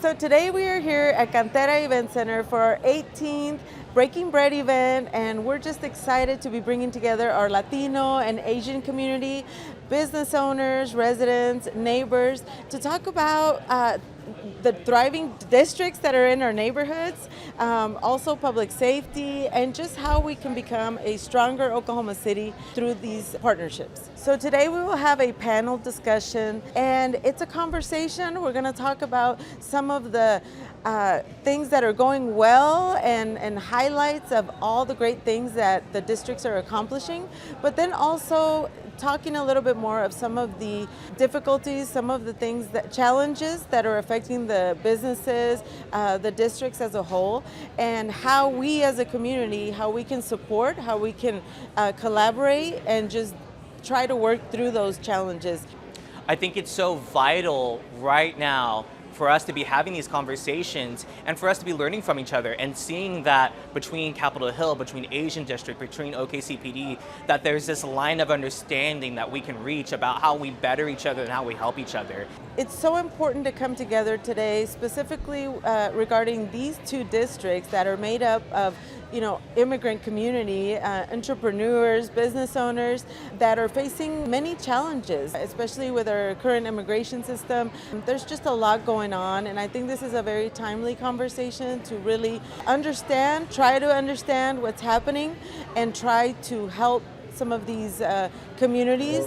So today we are here at Canterra Events Center for our 18th Breaking Bread event, and we're just excited to be bringing together our Latino and Asian community, business owners, residents, neighbors, to talk about the thriving districts that are in our neighborhoods, also public safety, and just how we can become a stronger Oklahoma City through these partnerships. So today we will have a panel discussion, and it's a conversation. We're going to talk about some of the things that are going well and highlights of all the great things that the districts are accomplishing, but then also talking a little bit more of some of the difficulties, some of the things challenges that are affecting the businesses, the districts as a whole, and how we as a community, how we can support, how we can collaborate and just try to work through those challenges. I think it's so vital right now for us to be having these conversations and for us to be learning from each other and seeing that between Capitol Hill, between Asian District, between OKCPD, that there's this line of understanding that we can reach about how we better each other and how we help each other. It's so important to come together today, specifically regarding these two districts that are made up of immigrant community, entrepreneurs, business owners that are facing many challenges, especially with our current immigration system. There's just a lot going on, and I think this is a very timely conversation to really try to understand what's happening and try to help some of these communities.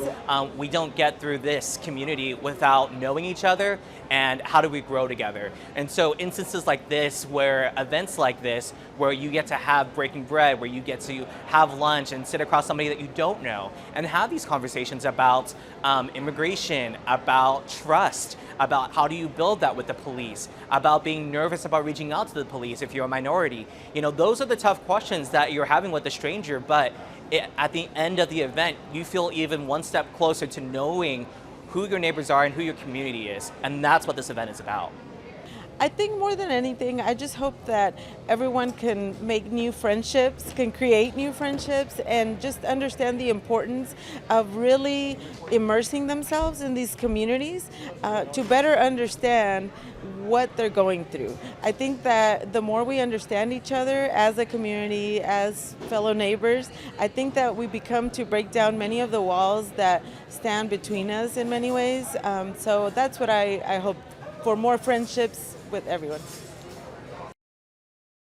We don't get through this community without knowing each other and how do we grow together. And so instances like this, where events like this, where you get to have breaking bread, where you get to have lunch and sit across somebody that you don't know and have these conversations about immigration, about trust, about how do you build that with the police, about being nervous about reaching out to the police if you're a minority. Those are the tough questions that you're having with a stranger, but at the end of the event, you feel even one step closer to knowing who your neighbors are and who your community is. And that's what this event is about. I think more than anything, I just hope that everyone can make new friendships, can create new friendships, and just understand the importance of really immersing themselves in these communities to better understand what they're going through. I think that the more we understand each other as a community, as fellow neighbors, I think that we become to break down many of the walls that stand between us in many ways. So that's what I hope for, more friendships with everyone.